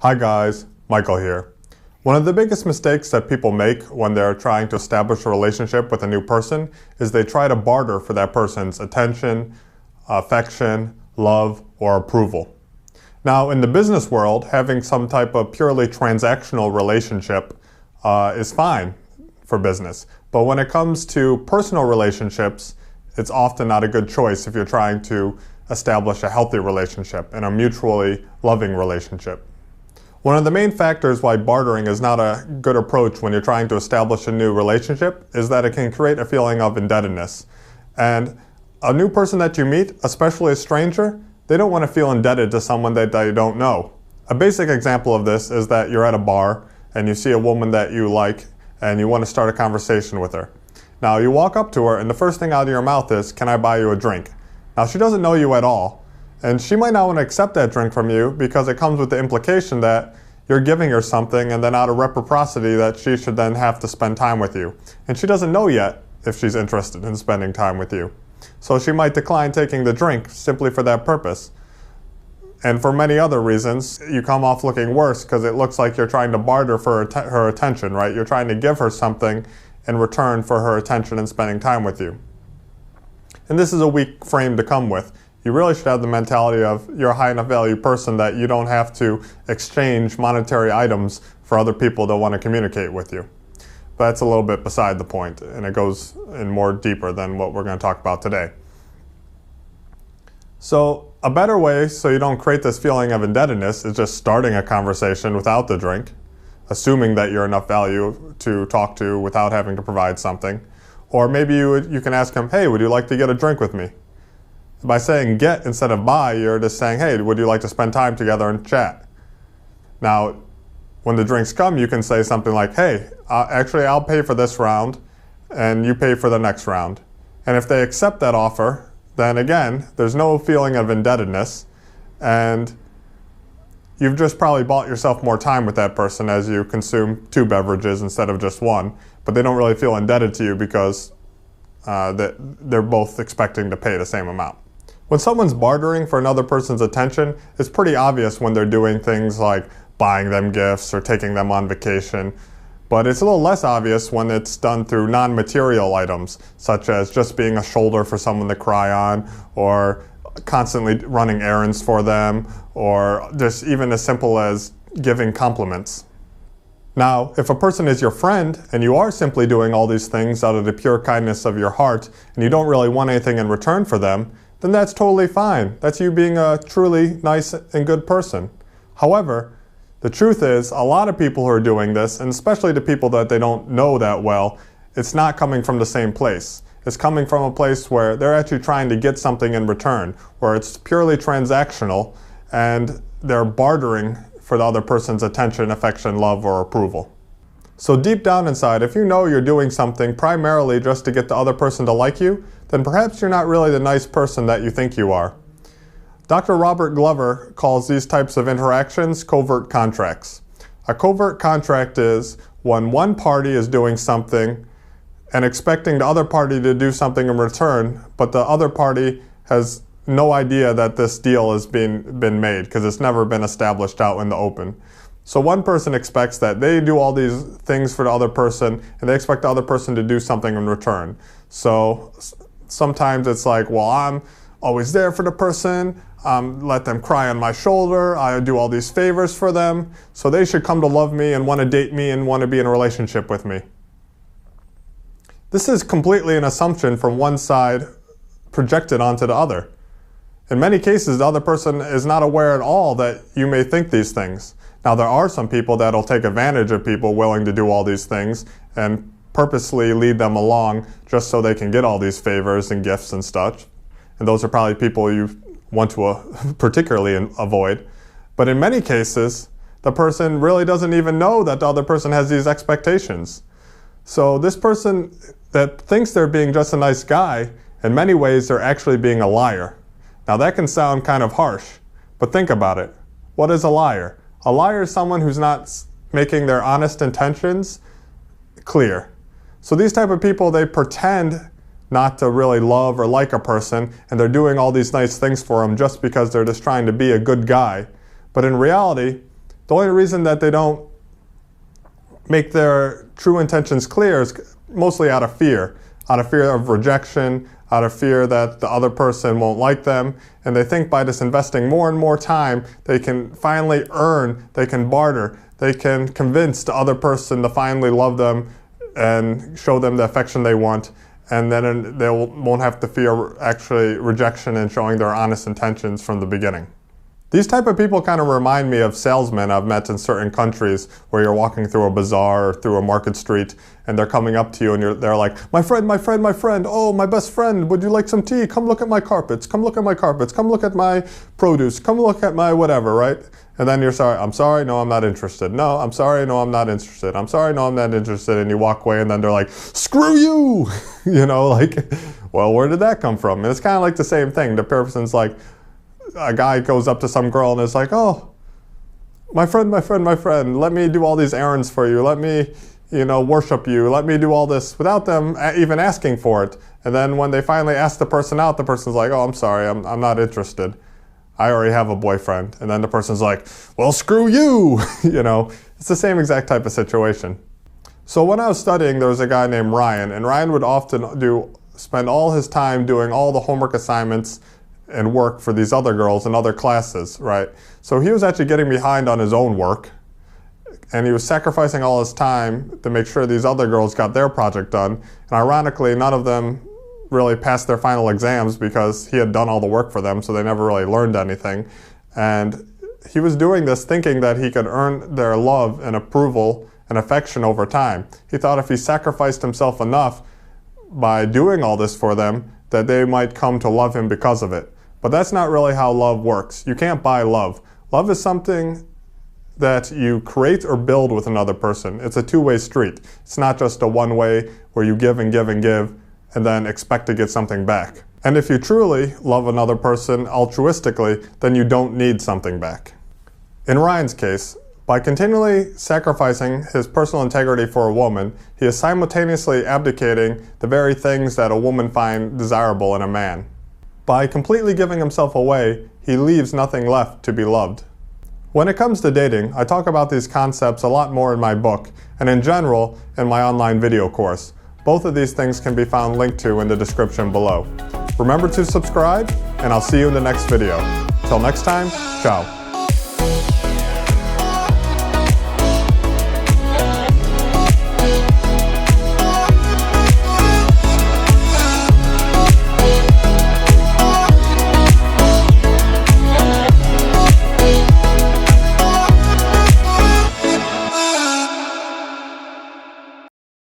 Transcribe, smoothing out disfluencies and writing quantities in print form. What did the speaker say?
Hi guys, Michael here. One of the biggest mistakes that people make when they're trying to establish a relationship with a new person is they try to barter for that person's attention, affection, love, or approval. Now, in the business world, having some type of purely transactional relationship is fine for business. But when it comes to personal relationships, it's often not a good choice if you're trying to establish a healthy relationship and a mutually loving relationship. One of the main factors why bartering is not a good approach when you're trying to establish a new relationship is that it can create a feeling of indebtedness. And a new person that you meet, especially a stranger, they don't want to feel indebted to someone that they don't know. A basic example of this is that you're at a bar and you see a woman that you like and you want to start a conversation with her. Now you walk up to her and the first thing out of your mouth is, "Can I buy you a drink?" Now she doesn't know you at all. And she might not want to accept that drink from you because it comes with the implication that you're giving her something and then out of reciprocity that she should then have to spend time with you. And she doesn't know yet if she's interested in spending time with you. So she might decline taking the drink simply for that purpose. And for many other reasons, you come off looking worse because it looks like you're trying to barter for her attention, right? You're trying to give her something in return for her attention and spending time with you. And this is a weak frame to come with. You really should have the mentality of you're a high enough value person that you don't have to exchange monetary items for other people that want to communicate with you. But that's a little bit beside the point, and it goes in more deeper than what we're going to talk about today. So a better way so you don't create this feeling of indebtedness is just starting a conversation without the drink, assuming that you're enough value to talk to without having to provide something. Or maybe you can ask him, "Hey, would you like to get a drink with me?" By saying get instead of buy, you're just saying, "Hey, would you like to spend time together and chat?" Now, when the drinks come, you can say something like, "Hey, actually I'll pay for this round and you pay for the next round." And if they accept that offer, then again, there's no feeling of indebtedness and you've just probably bought yourself more time with that person as you consume 2 beverages instead of just 1, but they don't really feel indebted to you because they're both expecting to pay the same amount. When someone's bartering for another person's attention, it's pretty obvious when they're doing things like buying them gifts or taking them on vacation. But it's a little less obvious when it's done through non-material items, such as just being a shoulder for someone to cry on, or constantly running errands for them, or just even as simple as giving compliments. Now, if a person is your friend and you are simply doing all these things out of the pure kindness of your heart and you don't really want anything in return for them, then that's totally fine. That's you being a truly nice and good person. However, the truth is a lot of people who are doing this, and especially the people that they don't know that well, it's not coming from the same place. It's coming from a place where they're actually trying to get something in return, where it's purely transactional and they're bartering for the other person's attention, affection, love, or approval. So deep down inside, if you know you're doing something primarily just to get the other person to like you, then perhaps you're not really the nice person that you think you are. Dr. Robert Glover calls these types of interactions covert contracts. A covert contract is when one party is doing something and expecting the other party to do something in return, but the other party has no idea that this deal has been made because it's never been established out in the open. So one person expects that they do all these things for the other person and they expect the other person to do something in return. So sometimes it's like, well, I'm always there for the person, let them cry on my shoulder, I do all these favors for them, so they should come to love me and want to date me and want to be in a relationship with me. This is completely an assumption from one side projected onto the other. In many cases, the other person is not aware at all that you may think these things. Now, there are some people that will take advantage of people willing to do all these things and purposely lead them along just so they can get all these favors and gifts and such. And those are probably people you want to particularly avoid. But in many cases, the person really doesn't even know that the other person has these expectations. So this person that thinks they're being just a nice guy, in many ways they're actually being a liar. Now that can sound kind of harsh, but think about it. What is a liar? A liar is someone who's not making their honest intentions clear. So these type of people, they pretend not to really love or like a person, and they're doing all these nice things for them just because they're just trying to be a good guy. But in reality, The only reason that they don't make their true intentions clear is mostly out of fear of rejection, out of fear that the other person won't like them, and they think by just investing more and more time, they can finally earn, they can barter, they can convince the other person to finally love them and show them the affection they want, and then they won't have to fear actually rejection and showing their honest intentions from the beginning. These type of people kind of remind me of salesmen I've met in certain countries where you're walking through a bazaar or through a market street and they're coming up to you and they're like, my friend, my friend, my friend, oh, my best friend, would you like some tea? Come look at my carpets, come look at my carpets, come look at my produce, come look at my whatever, right? And then you're sorry, I'm sorry, no, I'm not interested. No, I'm sorry, no, I'm not interested. I'm sorry, no, I'm not interested. And you walk away and then they're like, screw you! You know, like, well, where did that come from? And it's kind of like the same thing. The person's like, a guy goes up to some girl and is like, oh, my friend, my friend, my friend, let me do all these errands for you. Let me, worship you. Let me do all this without them even asking for it. And then when they finally ask the person out, the person's like, oh, I'm sorry, I'm not interested. I already have a boyfriend. And then the person's like, well, screw you. It's the same exact type of situation. So when I was studying, there was a guy named Ryan, and Ryan would often spend all his time doing all the homework assignments and work for these other girls in other classes, right? So he was actually getting behind on his own work, and he was sacrificing all his time to make sure these other girls got their project done. And ironically, none of them really passed their final exams because he had done all the work for them, so they never really learned anything. And he was doing this thinking that he could earn their love and approval and affection over time. He thought if he sacrificed himself enough by doing all this for them, that they might come to love him because of it. But that's not really how love works. You can't buy love. Love is something that you create or build with another person. It's a two-way street. It's not just a one-way where you give and give and give and then expect to get something back. And if you truly love another person altruistically, then you don't need something back. In Ryan's case, by continually sacrificing his personal integrity for a woman, he is simultaneously abdicating the very things that a woman finds desirable in a man. By completely giving himself away, he leaves nothing left to be loved. When it comes to dating, I talk about these concepts a lot more in my book, and in general, in my online video course. Both of these things can be found linked to in the description below. Remember to subscribe, and I'll see you in the next video. Till next time, ciao.